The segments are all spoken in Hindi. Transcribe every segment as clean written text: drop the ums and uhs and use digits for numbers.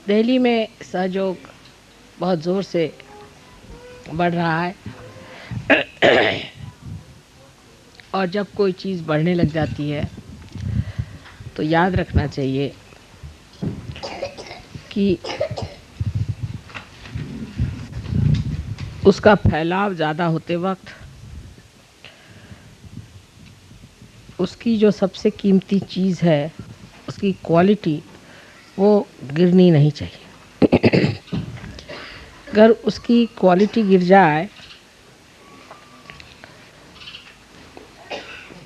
दिल्ली में सहयोग बहुत ज़ोर से बढ़ रहा है और जब कोई चीज़ बढ़ने लग जाती है तो याद रखना चाहिए कि उसका फैलाव ज़्यादा होते वक्त उसकी जो सबसे कीमती चीज़ है, उसकी क्वालिटी, वो गिरनी नहीं चाहिए। अगर उसकी क्वालिटी गिर जाए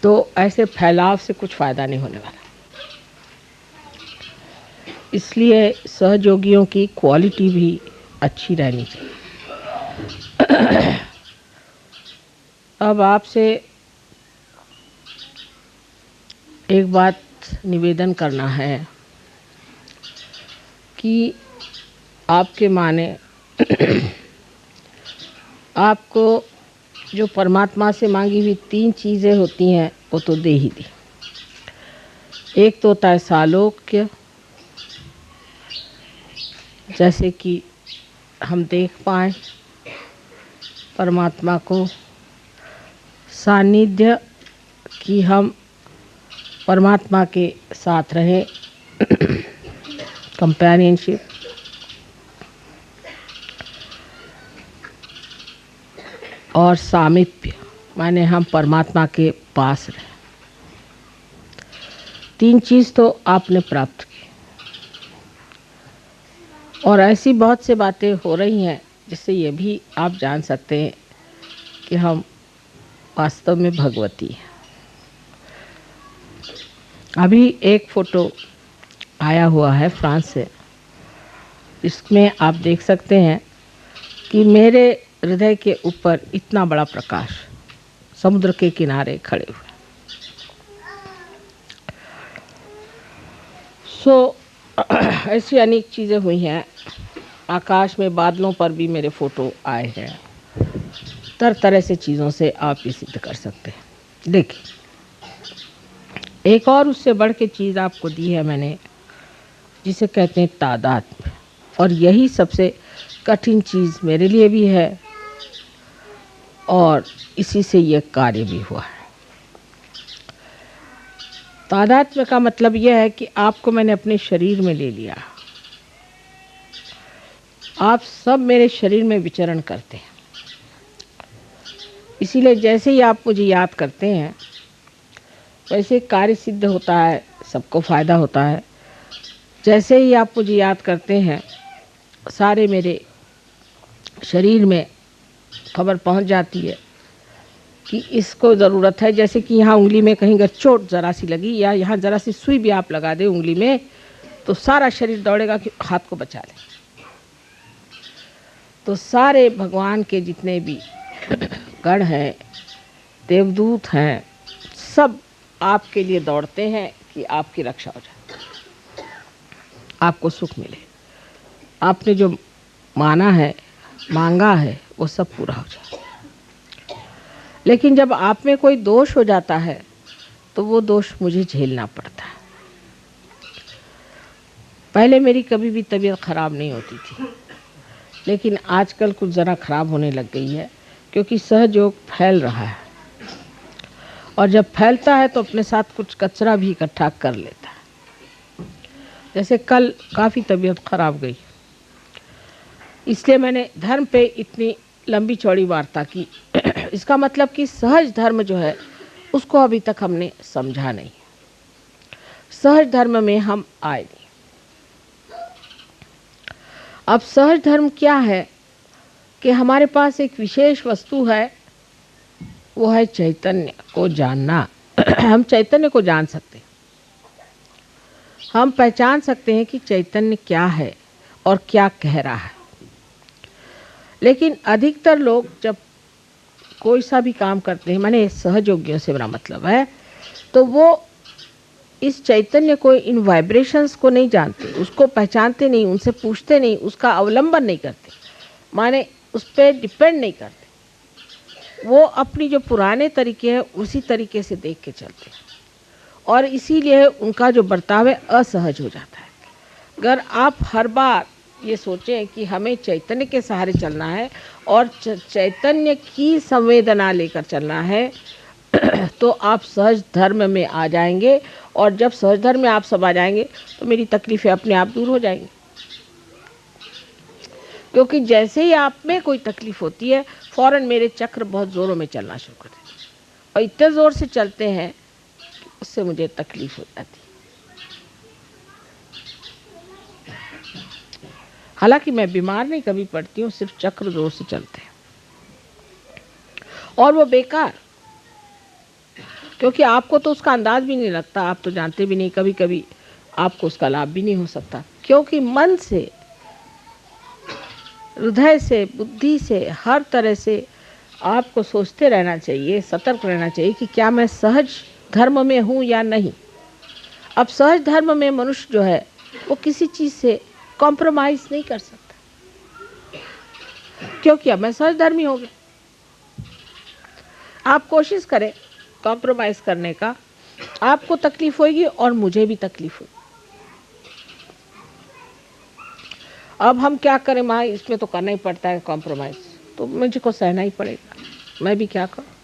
तो ऐसे फैलाव से कुछ फ़ायदा नहीं होने वाला। इसलिए सहयोगियों की क्वालिटी भी अच्छी रहनी चाहिए। अब आपसे एक बात निवेदन करना है कि आपके माने आपको जो परमात्मा से मांगी हुई 3 चीज़ें होती हैं वो तो दे ही दी। एक तो होता है सालोक्य, जैसे कि हम देख पाएँ परमात्मा को, सानिध्य कि हम परमात्मा के साथ रहें, कंपेनियनशिप, और सामीप्य माने हम परमात्मा के पास रहें। 3 चीज़ तो आपने प्राप्त की और ऐसी बहुत से बातें हो रही हैं जिससे ये भी आप जान सकते हैं कि हम वास्तव में भगवती हैं। अभी एक फ़ोटो आया हुआ है फ्रांस से, इसमें आप देख सकते हैं कि मेरे हृदय के ऊपर इतना बड़ा प्रकाश समुद्र के किनारे खड़े हुए। ऐसी अनेक चीज़ें हुई हैं। आकाश में बादलों पर भी मेरे फ़ोटो आए हैं। तरह तरह से चीज़ों से आप ये सिद्ध कर सकते हैं। देखिए, एक और उससे बढ़ के चीज़ आपको दी है मैंने, जिसे कहते हैं तादात्म्य, और यही सबसे कठिन चीज़ मेरे लिए भी है और इसी से ये कार्य भी हुआ है। तादात्म्य का मतलब यह है कि आपको मैंने अपने शरीर में ले लिया, आप सब मेरे शरीर में विचरण करते हैं। इसीलिए जैसे ही आप मुझे याद करते हैं वैसे कार्य सिद्ध होता है, सबको फ़ायदा होता है। जैसे ही आप मुझे याद करते हैं सारे मेरे शरीर में खबर पहुंच जाती है कि इसको ज़रूरत है। जैसे कि यहाँ उंगली में कहीं अगर चोट ज़रा सी लगी या यहाँ ज़रा सी सुई भी आप लगा दें उंगली में, तो सारा शरीर दौड़ेगा कि हाथ को बचा लें। तो सारे भगवान के जितने भी गण हैं, देवदूत हैं, सब आपके लिए दौड़ते हैं कि आपकी रक्षा हो जाए, आपको सुख मिले, आपने जो माना है, मांगा है, वो सब पूरा हो जाए। लेकिन जब आप में कोई दोष हो जाता है तो वो दोष मुझे झेलना पड़ता है। पहले मेरी कभी भी तबीयत ख़राब नहीं होती थी, लेकिन आजकल कुछ ज़रा ख़राब होने लग गई है, क्योंकि सहयोग फैल रहा है और जब फैलता है तो अपने साथ कुछ कचरा भी इकट्ठा कर लेता है। जैसे कल काफ़ी तबीयत ख़राब गई, इसलिए मैंने धर्म पे इतनी लंबी चौड़ी वार्ता की। इसका मतलब कि सहज धर्म जो है उसको अभी तक हमने समझा नहीं, सहज धर्म में हम आए नहीं। अब सहज धर्म क्या है कि हमारे पास एक विशेष वस्तु है, वो है चैतन्य को जानना। हम चैतन्य को जान सकते हैं, हम पहचान सकते हैं कि चैतन्य क्या है और क्या कह रहा है। लेकिन अधिकतर लोग जब कोई सा भी काम करते हैं, माने सहयोगियों से मेरा मतलब है, तो वो इस चैतन्य को, इन वाइब्रेशंस को नहीं जानते, उसको पहचानते नहीं, उनसे पूछते नहीं, उसका अवलंबन नहीं करते, माने उस पर डिपेंड नहीं करते। वो अपनी जो पुराने तरीके हैं उसी तरीके से देख के चलते हैं और इसीलिए उनका जो बर्ताव है असहज हो जाता है। अगर आप हर बार ये सोचें कि हमें चैतन्य के सहारे चलना है और चैतन्य की संवेदना लेकर चलना है तो आप सहज धर्म में आ जाएंगे। और जब सहज धर्म में आप सब आ जाएंगे तो मेरी तकलीफें अपने आप दूर हो जाएंगी। क्योंकि जैसे ही आप में कोई तकलीफ होती है फौरन मेरे चक्र बहुत ज़ोरों में चलना शुरू कर देते हैं और इतने ज़ोर से चलते हैं कि उससे मुझे तकलीफ हो जाती है। हालांकि मैं बीमार नहीं कभी पड़ती हूँ, सिर्फ चक्र ज़ोर से चलते हैं और वो बेकार, क्योंकि आपको तो उसका अंदाज भी नहीं लगता, आप तो जानते भी नहीं, कभी कभी आपको उसका लाभ भी नहीं हो सकता। क्योंकि मन से, हृदय से, बुद्धि से, हर तरह से आपको सोचते रहना चाहिए, सतर्क रहना चाहिए कि क्या मैं सहज धर्म में हूँ या नहीं। अब सहज धर्म में मनुष्य जो है वो किसी चीज़ से कॉम्प्रोमाइज़ नहीं कर सकता, क्योंकि अब मैं सहज धर्मी हो गया। आप कोशिश करें कॉम्प्रोमाइज़ करने का, आपको तकलीफ होगी और मुझे भी तकलीफ होगी। अब हम क्या करें माँ, इसमें तो करना ही पड़ता है कॉम्प्रोमाइज़, तो मुझे को सहना ही पड़ेगा, मैं भी क्या करूं।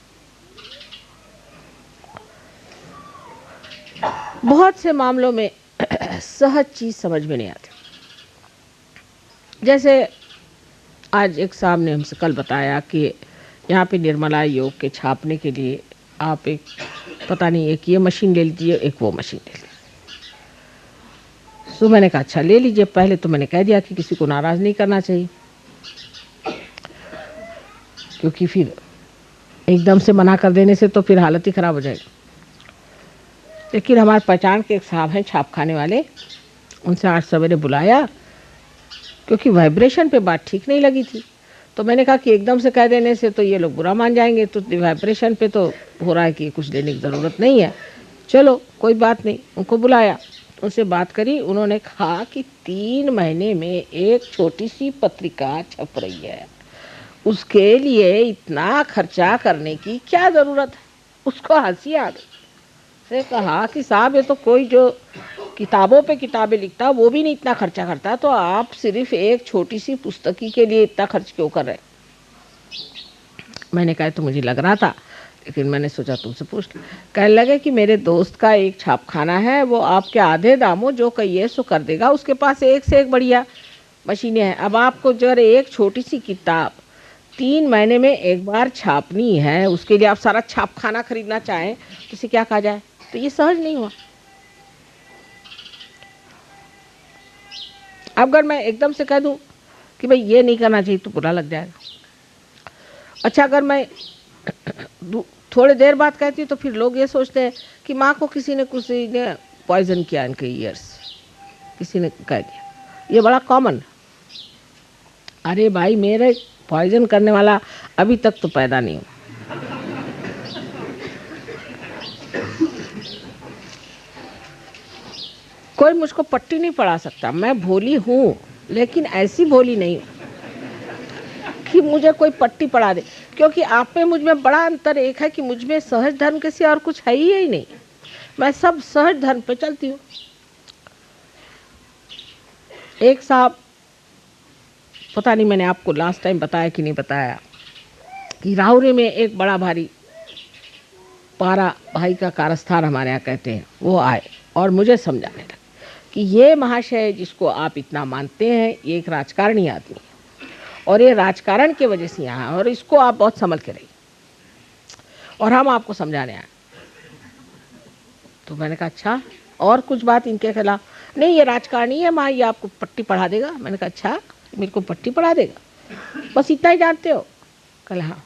बहुत से मामलों में सहज चीज़ समझ में नहीं आती। जैसे आज एक साहब ने हमसे कल बताया कि यहाँ पे निर्मला योग के छापने के लिए आप एक पता नहीं एक ये मशीन ले लीजिए, एक वो मशीन ले लीजिए। तो मैंने कहा अच्छा ले लीजिए। पहले तो मैंने कह दिया कि किसी को नाराज़ नहीं करना चाहिए, क्योंकि फिर एकदम से मना कर देने से तो फिर हालत ही ख़राब हो जाएगी। लेकिन हमारे पहचान के एक साहब हैं छापखाने वाले, उनसे आज सवेरे बुलाया क्योंकि वाइब्रेशन पे बात ठीक नहीं लगी थी। तो मैंने कहा कि एकदम से कह देने से तो ये लोग बुरा मान जाएंगे, तो वाइब्रेशन पे तो हो रहा है कि कुछ देने की ज़रूरत नहीं है, चलो कोई बात नहीं। उनको बुलाया, उनसे बात करी। उन्होंने कहा कि 3 महीने में एक छोटी सी पत्रिका छप रही है, उसके लिए इतना खर्चा करने की क्या ज़रूरत है। उसको हंसी आ गई। से कहा कि साहब ये तो कोई जो किताबों पे किताबें लिखता वो भी नहीं इतना खर्चा करता, तो आप सिर्फ एक छोटी सी पुस्तकी के लिए इतना खर्च क्यों कर रहे। मैंने कहा तो मुझे लग रहा था, लेकिन मैंने सोचा तुमसे पूछ लूं। कहने लगे कि मेरे दोस्त का एक छापखाना है, वो आपके आधे दामों जो कहिए सो कर देगा, उसके पास एक से एक बढ़िया मशीनें हैं। अब आपको जो एक छोटी सी किताब 3 महीने में एक बार छापनी है, उसके लिए आप सारा छापखाना खरीदना चाहें तो इसे क्या कहा जाए। तो ये सहज नहीं हुआ। अब अगर मैं एकदम से कह दूं कि भाई ये नहीं करना चाहिए तो बुरा लग जाएगा। अच्छा अगर मैं थोड़ी देर बाद कहती हूँ तो फिर लोग ये सोचते हैं कि माँ को किसी ने पॉइजन किया इनके ईयर्स, किसी ने कह दिया। ये बड़ा कॉमन। अरे भाई मेरे पॉइजन करने वाला अभी तक तो पैदा नहीं हुआ। कोई मुझको पट्टी नहीं पढ़ा सकता। मैं भोली हूँ, लेकिन ऐसी भोली नहीं कि मुझे कोई पट्टी पढ़ा दे। क्योंकि आप में मुझ में बड़ा अंतर एक है कि मुझ में सहज धर्म के सिवा और कुछ है ही नहीं। मैं सब सहज धर्म पे चलती हूँ। एक साहब, पता नहीं मैंने आपको लास्ट टाइम बताया कि नहीं बताया, कि राहुरी में एक बड़ा भारी पारा भाई का कारस्थान हमारे यहाँ कहते हैं, वो आए और मुझे समझाने लगे कि ये महाशय जिसको आप इतना मानते हैं ये एक राजकारणी आदमी है और ये राजकारण की वजह से यहाँ, और इसको आप बहुत संभल के रहिए और हम आपको समझाने आए। तो मैंने कहा अच्छा और कुछ बात इनके खिलाफ नहीं, ये राजकारणी है माँ, ये आपको पट्टी पढ़ा देगा। मैंने कहा अच्छा मेरे को पट्टी पढ़ा देगा, बस इतना ही जानते हो। कल हाँ।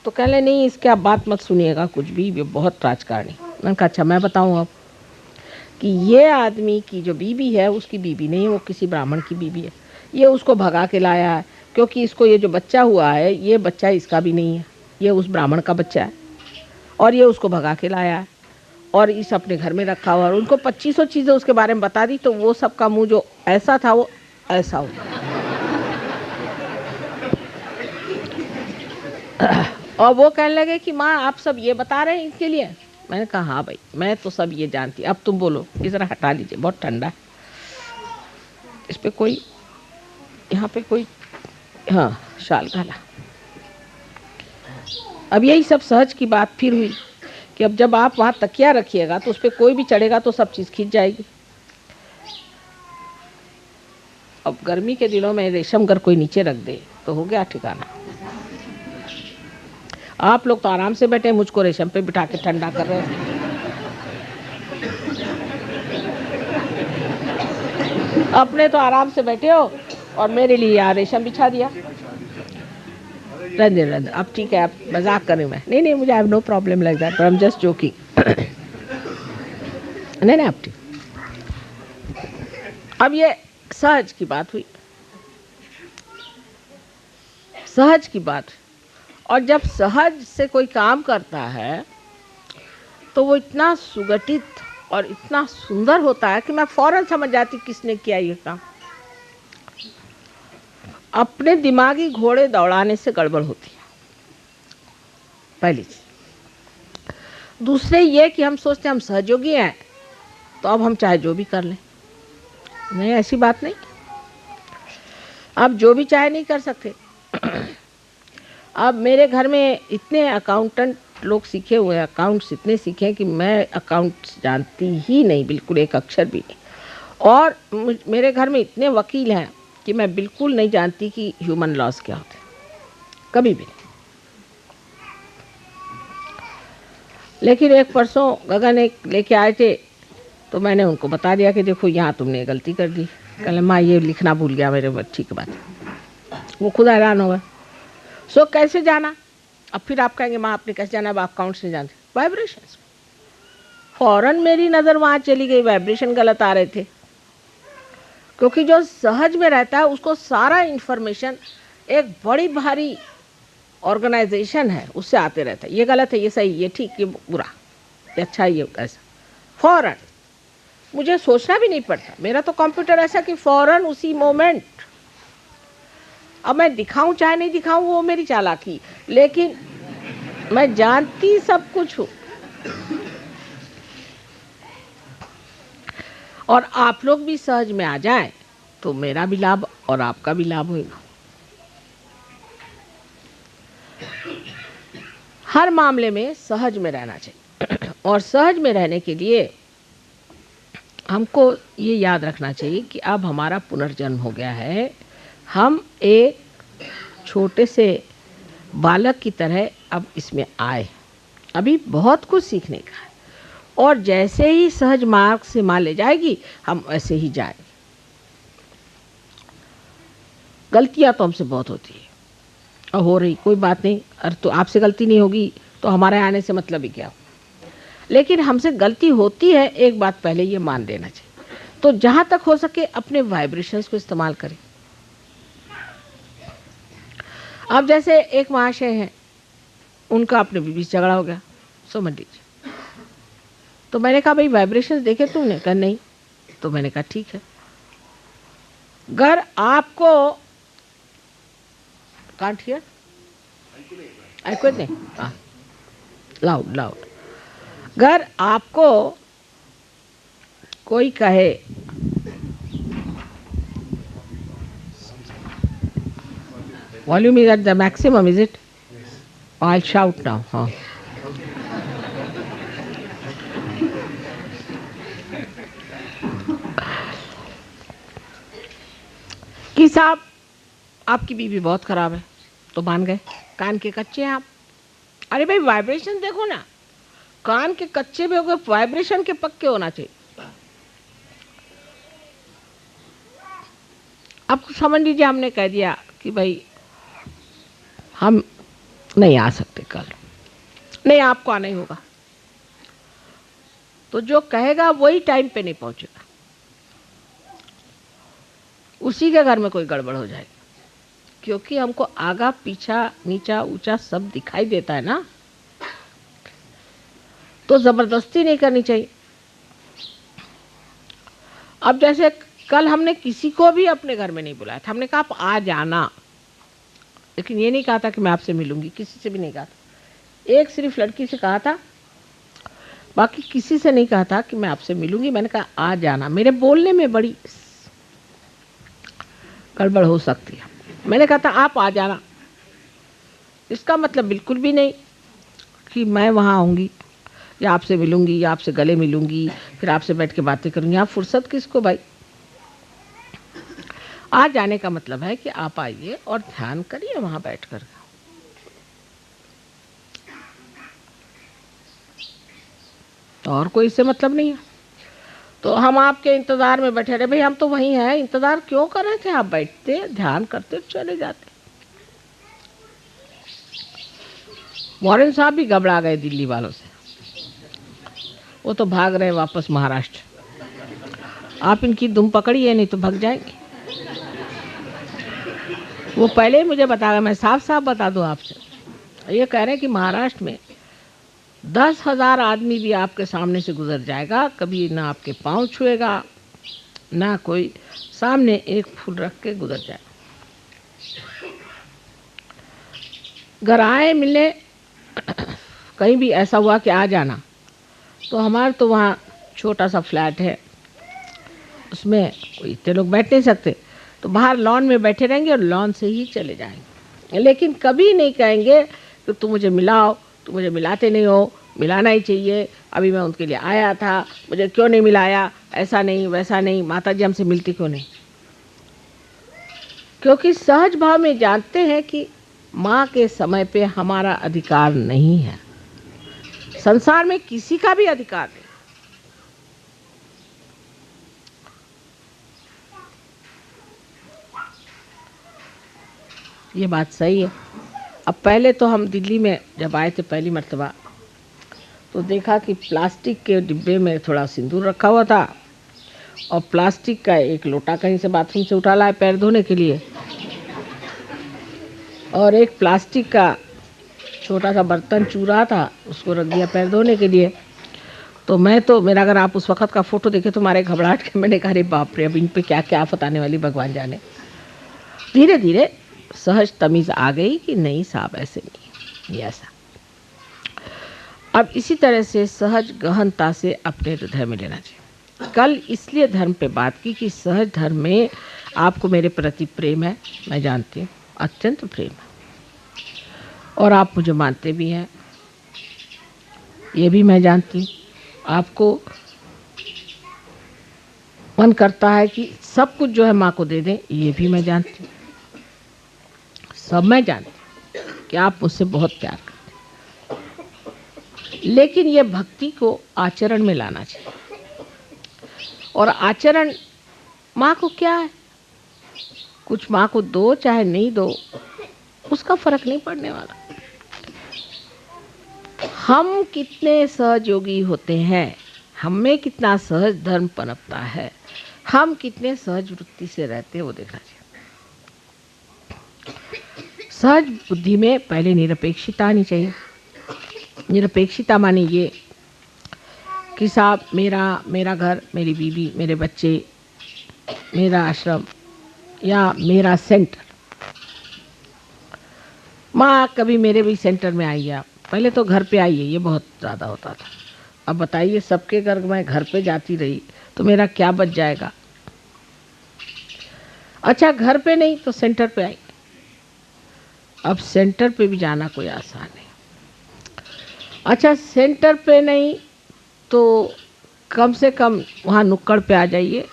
तो कह ले नहीं इसके आप बात मत सुनिएगा कुछ भी, ये बहुत राजकारणी। मैंने कहा अच्छा मैं बताऊँ अब कि ये आदमी की जो बीबी है उसकी बीबी नहीं है, वो किसी ब्राह्मण की बीबी है। ये उसको भगा के लाया है, क्योंकि इसको ये जो बच्चा हुआ है ये बच्चा इसका भी नहीं है, ये उस ब्राह्मण का बच्चा है और ये उसको भगा के लाया है और इस अपने घर में रखा हुआ। और उनको 2500 चीज़ें उसके बारे में बता दी, तो वो सबका मुंह जो ऐसा था वो ऐसा हो। और वो कहने लगे कि माँ आप सब ये बता रहे हैं इनके लिए। मैंने कहा हाँ भाई मैं तो सब ये जानती, अब तुम बोलो, इस तरह हटा लीजिए, बहुत ठंडा है। इस पे कोई, यहाँ पे कोई, हाँ शाल डाला। अब यही सब सहज की बात फिर हुई कि अब जब आप वहाँ तकिया रखिएगा तो उस पर कोई भी चढ़ेगा तो सब चीज़ खींच जाएगी। अब गर्मी के दिनों में रेशम अगर कोई नीचे रख दे तो हो गया ठिकाना। आप लोग तो आराम से बैठे, मुझको रेशम पे बिठा के ठंडा कर रहे हैं। अपने तो आराम से बैठे हो और मेरे लिए यार रेशम बिछा दिया। रंजन अब ठीक है, आप मजाक कर रहे हैं। मैं नहीं, मुझे I have no problem like that, but I am just joking. नहीं आप ठीक। अब ये सहज की बात हुई, सहज की बात। और जब सहज से कोई काम करता है तो वो इतना सुगठित और इतना सुंदर होता है कि मैं फौरन समझ जाती किसने किया ये काम। अपने दिमागी घोड़े दौड़ाने से गड़बड़ होती है, पहली चीज। दूसरे ये कि हम सोचते हैं हम सहयोगी हैं तो अब हम चाहे जो भी कर लें। नहीं, ऐसी बात नहीं। आप जो भी चाहे नहीं कर सकते। अब मेरे घर में इतने अकाउंटेंट लोग सीखे हुए हैं, अकाउंट्स इतने सीखे हैं कि मैं अकाउंट्स जानती ही नहीं, बिल्कुल एक अक्षर भी नहीं। और मेरे घर में इतने वकील हैं कि मैं बिल्कुल नहीं जानती कि ह्यूमन लॉस क्या होते हैं, कभी भी नहीं। लेकिन एक परसों गगन एक लेके आए थे तो मैंने उनको बता दिया कि देखो यहाँ तुमने गलती कर दी। कल माँ ये लिखना भूल गया मेरे बच्ची के बाद। वो खुद हैरान हो गए। सो कैसे जाना? अब फिर आप कहेंगे माँ आपने कैसे जाना, अब आप अकाउंट्स नहीं जानते। वाइब्रेशंस। फौरन मेरी नज़र वहाँ चली गई, वाइब्रेशन गलत आ रहे थे। क्योंकि जो सहज में रहता है उसको सारा इंफॉर्मेशन एक बड़ी भारी ऑर्गेनाइजेशन है उससे आते रहता है। ये गलत है, ये सही, ये ठीक, ये बुरा, ये अच्छा, ये ऐसा। फौरन मुझे सोचना भी नहीं पड़ता। मेरा तो कंप्यूटर ऐसा कि फौरन उसी मोमेंट, अब मैं दिखाऊं चाहे नहीं दिखाऊं वो मेरी चालाकी, लेकिन मैं जानती सब कुछ हूं। और आप लोग भी सहज में आ जाएं तो मेरा भी लाभ और आपका भी लाभ होगा। हर मामले में सहज में रहना चाहिए। और सहज में रहने के लिए हमको ये याद रखना चाहिए कि अब हमारा पुनर्जन्म हो गया है। हम एक छोटे से बालक की तरह अब इसमें आए, अभी बहुत कुछ सीखने का है। और जैसे ही सहज मार्ग से माँ ले जाएगी हम ऐसे ही जाएंगे। गलतियाँ तो हमसे बहुत होती है और हो रही, कोई बात नहीं। अरे तो आपसे गलती नहीं होगी तो हमारे आने से मतलब ही क्या। लेकिन हमसे गलती होती है, एक बात पहले ये मान लेना चाहिए। तो जहाँ तक हो सके अपने वाइब्रेशंस को इस्तेमाल करें। अब जैसे एक महाशय हैं, उनका अपने बीवी से झगड़ा हो गया, समझ लीजिए। तो मैंने कहा भाई वाइब्रेशंस देखे तुमने? कहा नहीं। तो मैंने कहा ठीक है, अगर आपको कांट हियर आई कुड नहीं, लाउड, अगर आपको कोई कहे volume is at the maximum, is it? I shout now. हाँ, कि साहब आपकी बीवी बहुत खराब है, तो मान गए कान के कच्चे हैं आप। अरे भाई वाइब्रेशन देखो ना, कान के कच्चे भी हो गए, वाइब्रेशन के पक्के होना चाहिए। अब समझ लीजिए हमने कह दिया कि भाई हम नहीं आ सकते कल, नहीं आपको आना ही होगा। तो जो कहेगा वही टाइम पे नहीं पहुंचेगा, उसी के घर में कोई गड़बड़ हो जाएगी। क्योंकि हमको आगा पीछा नीचा ऊंचा सब दिखाई देता है ना, तो जबरदस्ती नहीं करनी चाहिए। अब जैसे कल हमने किसी को भी अपने घर में नहीं बुलाया था, हमने कहा आप आ जाना, लेकिन ये नहीं कहा था कि मैं आपसे मिलूंगी, किसी से भी नहीं कहा था। एक सिर्फ लड़की से कहा था, बाकी किसी से नहीं कहा था कि मैं आपसे मिलूंगी। मैंने कहा आ जाना। मेरे बोलने में बड़ी गड़बड़ हो सकती है। मैंने कहा था आप आ जाना, इसका मतलब बिल्कुल भी नहीं कि मैं वहाँ आऊँगी या आपसे मिलूँगी या आपसे गले मिलूँगी फिर आपसे बैठ के बातें करूँगी। आप फुर्सत किसको भाई। आ जाने का मतलब है कि आप आइए और ध्यान करिए वहाँ बैठ कर। और कोई इससे मतलब नहीं है। तो हम आपके इंतज़ार में बैठे रहे, भाई हम तो वहीं हैं, इंतज़ार क्यों कर रहे थे। आप बैठते ध्यान करते चले जाते। मॉरेन साहब भी घबरा गए दिल्ली वालों से, वो तो भाग रहे वापस महाराष्ट्र। आप इनकी दुम पकड़िए नहीं तो भाग जाएंगे। वो पहले ही मुझे बता गया, मैं साफ साफ बता दूं आपसे। ये कह रहे हैं कि महाराष्ट्र में 10,000 आदमी भी आपके सामने से गुजर जाएगा, कभी ना आपके पाँव छुएगा ना कोई सामने एक फूल रख के गुजर जाए। घर आए मिलने, कहीं भी ऐसा हुआ कि आ जाना, तो हमारा तो वहाँ छोटा सा फ्लैट है, उसमें कोई इतने लोग बैठ नहीं सकते, तो बाहर लॉन में बैठे रहेंगे और लॉन से ही चले जाएंगे। लेकिन कभी नहीं कहेंगे कि तुम मुझे मिलाओ, तुम मुझे मिलाते नहीं हो, मिलाना ही चाहिए, अभी मैं उनके लिए आया था, मुझे क्यों नहीं मिलाया, ऐसा नहीं वैसा नहीं, माता जी हमसे मिलती क्यों नहीं। क्योंकि सहज भाव में जानते हैं कि माँ के समय पे हमारा अधिकार नहीं है, संसार में किसी का भी अधिकार नहीं। ये बात सही है। अब पहले तो हम दिल्ली में जब आए थे पहली मर्तबा, तो देखा कि प्लास्टिक के डिब्बे में थोड़ा सिंदूर रखा हुआ था और प्लास्टिक का एक लोटा कहीं से बाथरूम से उठा लाए पैर धोने के लिए, और एक प्लास्टिक का छोटा सा बर्तन चूरा था, उसको रख दिया पैर धोने के लिए। तो मैं तो, मेरा अगर आप उस वक्त का फ़ोटो देखे तो मारे घबराहट के मैंने कहा अरे बाप रे, अब इन पे क्या क्या आफत आने वाली भगवान जाने। धीरे धीरे सहज तमीज़ आ गई कि नहीं साहब ऐसे नहीं, ये ऐसा। अब इसी तरह से सहज गहनता से अपने हृदय में लेना चाहिए। कल इसलिए धर्म पे बात की कि सहज धर्म में आपको मेरे प्रति प्रेम है, मैं जानती हूँ, अत्यंत प्रेम है, और आप मुझे मानते भी हैं, ये भी मैं जानती हूँ। आपको मन करता है कि सब कुछ जो है माँ को दे दें, ये भी मैं जानती हूँ, सब मैं जानती हूँ कि आप मुझसे बहुत प्यार करते हैं। लेकिन ये भक्ति को आचरण में लाना चाहिए, और आचरण माँ को क्या है, कुछ माँ को दो चाहे नहीं दो, उसका फर्क नहीं पड़ने वाला। हम कितने सहयोगी होते हैं, हम में कितना सहज धर्म पनपता है, हम कितने सहज वृत्ति से रहते हैं, वो देखना चाहिए। सहज बुद्धि में पहले निरपेक्षता आनी चाहिए। निरपेक्षता माने ये कि साहब मेरा घर, मेरी बीवी, मेरे बच्चे, मेरा आश्रम या मेरा सेंटर। माँ कभी मेरे भी सेंटर में आई है, पहले तो घर पे आई है, ये बहुत ज़्यादा होता था। अब बताइए सबके मैं घर पे जाती रही तो मेरा क्या बच जाएगा। अच्छा घर पे नहीं तो सेंटर पे आई, अब सेंटर पे भी जाना कोई आसान नहीं। अच्छा सेंटर पे नहीं तो कम से कम वहाँ नुक्कड़ पे आ जाइए।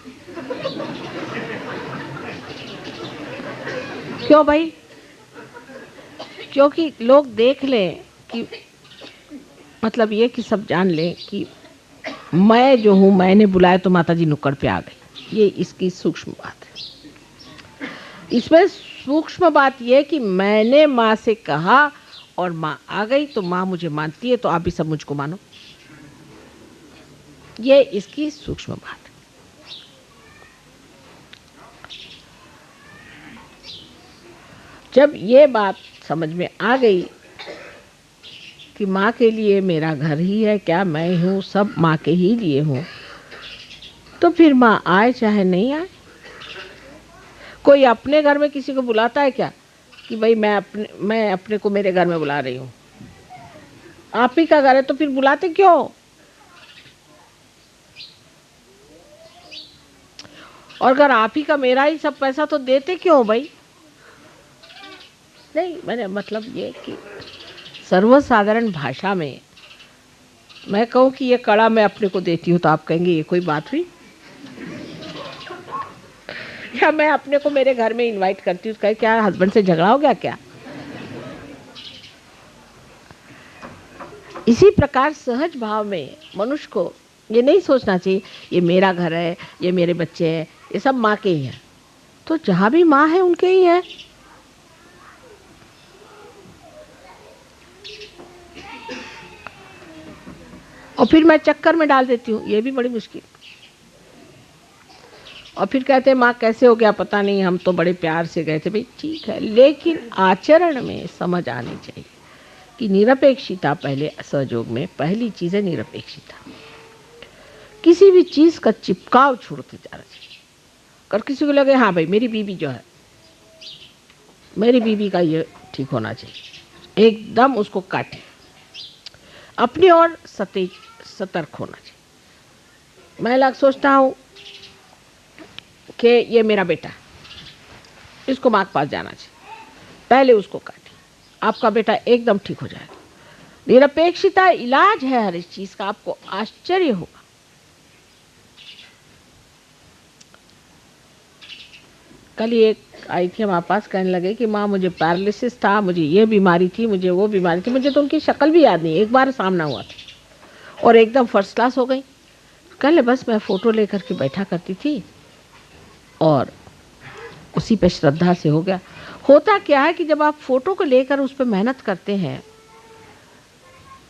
क्यों भाई? क्योंकि लोग देख लें कि मतलब ये कि सब जान लें कि मैं जो हूँ, मैंने बुलाया तो माता जी नुक्कड़ पे आ गई। ये इसकी सूक्ष्म बात है। इसमें सूक्ष्म बात ये कि मैंने माँ से कहा और माँ आ गई, तो माँ मुझे मानती है, तो आप भी सब मुझको मानो। ये इसकी सूक्ष्म बात है। जब ये बात समझ में आ गई कि माँ के लिए मेरा घर ही है, क्या मैं हूँ, सब माँ के ही लिए हूँ, तो फिर माँ आए चाहे नहीं आए। कोई अपने घर में किसी को बुलाता है क्या कि भाई मैं अपने को मेरे घर में बुला रही हूँ? आप ही का घर है तो फिर बुलाते क्यों? और अगर आप ही का मेरा ही सब पैसा तो देते क्यों भाई? नहीं, मैंने मतलब ये कि सर्वसाधारण भाषा में मैं कहूँ कि ये कड़ा मैं अपने को देती हूँ तो आप कहेंगे ये कोई बात हुई? या मैं अपने को मेरे घर में इनवाइट करती हूँ, कहे क्या हस्बैंड से झगड़ा हो गया क्या? इसी प्रकार सहज भाव में मनुष्य को ये नहीं सोचना चाहिए ये मेरा घर है, ये मेरे बच्चे हैं, ये सब माँ के ही हैं। तो जहाँ भी माँ है उनके ही है। और फिर मैं चक्कर में डाल देती हूँ, ये भी बड़ी मुश्किल। और फिर कहते हैं माँ कैसे हो गया पता नहीं, हम तो बड़े प्यार से गए थे। भाई ठीक है, लेकिन आचरण में समझ आनी चाहिए कि निरपेक्षता पहले सहयोग में पहली चीज है निरपेक्षता। किसी भी चीज का चिपकाव छूटते जा रहा है। अगर किसी को लगे हाँ भाई मेरी बीवी जो है, मेरी बीवी का ये ठीक होना चाहिए, एकदम उसको काटे, अपनी ओर सतर्क होना चाहिए। मैं लग सोचता हूँ कि ये मेरा बेटा, इसको माँ के पास जाना चाहिए, पहले उसको काटे, आपका बेटा एकदम ठीक हो जाएगा। निरपेक्षता इलाज है हर इस चीज का, आपको आश्चर्य होगा। कल ही एक आई थी हमारे पास, कहने लगे कि माँ मुझे पैरालिसिस था, मुझे ये बीमारी थी, मुझे वो बीमारी थी। मुझे तो उनकी शक्ल भी याद नहीं, एक बार सामना हुआ था और एकदम फर्स्ट क्लास हो गई। कल बस मैं फोटो लेकर के बैठा करती थी और उसी पे श्रद्धा से हो गया। होता क्या है कि जब आप फोटो को लेकर उस पर मेहनत करते हैं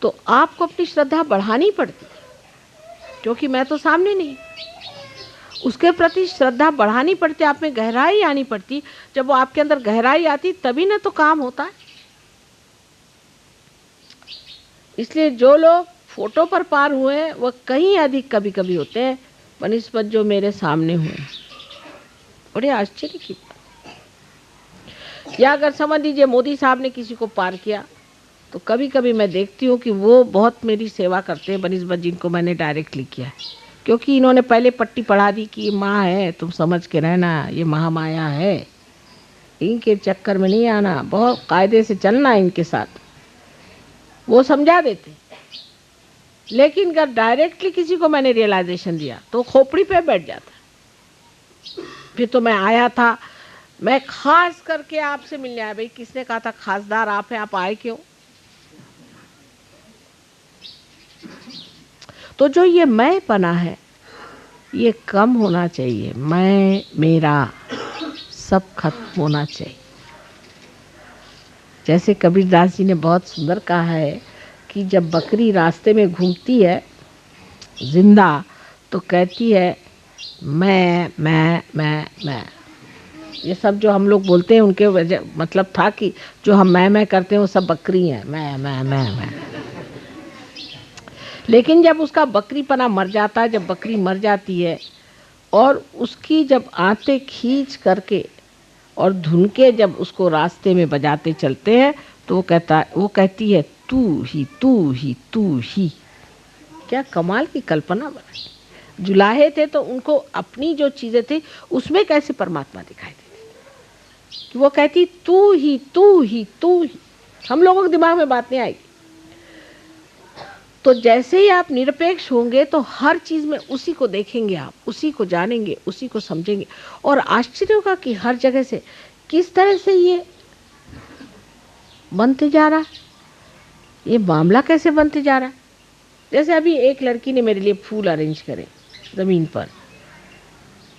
तो आपको अपनी श्रद्धा बढ़ानी पड़ती है, क्योंकि मैं तो सामने नहीं, उसके प्रति श्रद्धा बढ़ानी पड़ती, आप में गहराई आनी पड़ती। जब वो आपके अंदर गहराई आती तभी ना तो काम होता है। इसलिए जो लोग फोटो पर पार हुए हैं वह कहीं अधिक कभी कभी होते हैं बनिस्बत जो मेरे सामने हुए। बड़े आश्चर्य की बात। या अगर समझ लीजिए मोदी साहब ने किसी को पार किया तो कभी कभी मैं देखती हूँ कि वो बहुत मेरी सेवा करते हैं बनिस्बत जिनको मैंने डायरेक्टली किया है, क्योंकि इन्होंने पहले पट्टी पढ़ा दी कि ये माँ है, तुम समझ के रहना, ये महामाया है, इनके चक्कर में नहीं आना, बहुत कायदे से चलना इनके साथ, वो समझा देते। लेकिन अगर डायरेक्टली किसी को मैंने रियलाइजेशन दिया तो खोपड़ी पे बैठ जाता। फिर तो मैं आया था, मैं खास करके आपसे मिलने आया। भाई किसने कहा था खासदार आप हैं, आप आए क्यों? तो जो ये मैं पना है ये कम होना चाहिए, मैं मेरा सब खत्म होना चाहिए। जैसे कबीरदास जी ने बहुत सुंदर कहा है कि जब बकरी रास्ते में घूमती है जिंदा तो कहती है मैं। ये सब जो हम लोग बोलते हैं उनके वजह मतलब था कि जो हम मैं करते हैं वो सब बकरी हैं, मैं। लेकिन जब उसका बकरीपना मर जाता है, जब बकरी मर जाती है और उसकी जब आंतें खींच करके और धुन के जब उसको रास्ते में बजाते चलते हैं तो वो कहती है तू ही तू ही तू ही। क्या कमाल की कल्पना बनाई। जुलाहे थे तो उनको अपनी जो चीजें थी उसमें कैसे परमात्मा दिखाई देती कि वो कहती तू ही तू ही तू ही। हम लोगों के दिमाग में बात नहीं आएगी। तो जैसे ही आप निरपेक्ष होंगे तो हर चीज में उसी को देखेंगे, आप उसी को जानेंगे, उसी को समझेंगे। और आश्चर्य होगा कि हर जगह से किस तरह से ये बनते जा रहा है, ये मामला कैसे बनते जा रहा है। जैसे अभी एक लड़की ने मेरे लिए फूल अरेंज करे जमीन पर,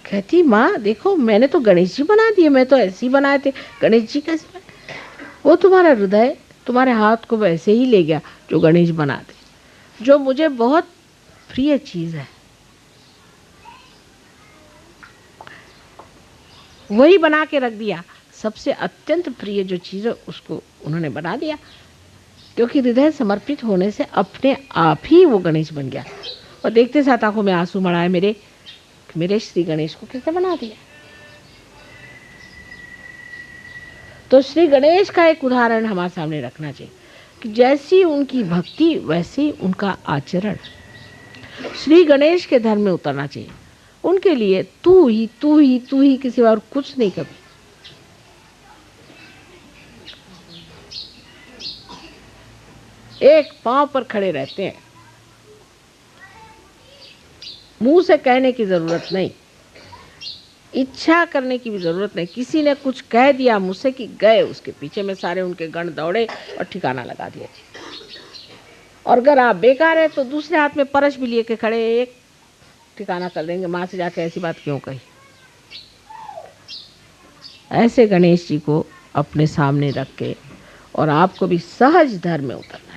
कहती माँ देखो मैंने तो गणेश जी बना दिए, मैं तो ऐसे ही बनाए थे, गणेश जी कैसे बने? वो तुम्हारा हृदय तुम्हारे हाथ को वैसे ही ले गया जो गणेश बना दे, जो मुझे बहुत प्रिय चीज है वही बना के रख दिया। सबसे अत्यंत प्रिय जो चीज है उसको उन्होंने बना दिया, क्योंकि हृदय समर्पित होने से अपने आप ही वो गणेश बन गया। और देखते साथ आंखों में आंसू मड़ाए मेरे श्री गणेश को कैसे बना दिया। तो श्री गणेश का एक उदाहरण हमारे सामने रखना चाहिए कि जैसी उनकी भक्ति वैसी उनका आचरण। श्री गणेश के धर्म में उतरना चाहिए। उनके लिए तू ही तू ही तू ही, किसी और कुछ नहीं कभी। एक पांव पर खड़े रहते हैं, मुंह से कहने की जरूरत नहीं, इच्छा करने की भी जरूरत नहीं। किसी ने कुछ कह दिया मुझसे कि गए उसके पीछे में सारे उनके गण दौड़े और ठिकाना लगा दिया। और अगर आप बेकार है तो दूसरे हाथ में परश भी लिए के खड़े, एक ठिकाना कर देंगे, माँ से जाके ऐसी बात क्यों कही। ऐसे गणेश जी को अपने सामने रख के, और आपको भी सहज धर्म में उतरना चाहिए।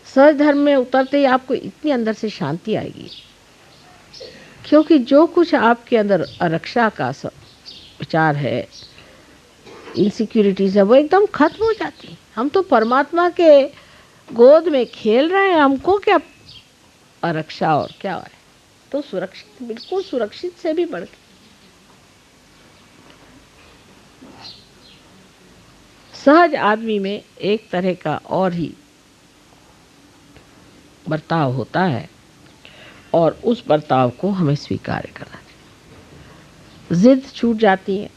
सहज धर्म में उतरते ही आपको इतनी अंदर से शांति आएगी, क्योंकि जो कुछ आपके अंदर आरक्षा का विचार है, इनसिक्योरिटीज है, वो एकदम खत्म हो जाती। हम तो परमात्मा के गोद में खेल रहे हैं, हमको क्या आरक्षा और क्या है। तो सुरक्षित, बिल्कुल सुरक्षित से भी बढ़ के। सहज आदमी में एक तरह का और ही बर्ताव होता है, और उस बर्ताव को हमें स्वीकार करना चाहिए। जिद छूट जाती है,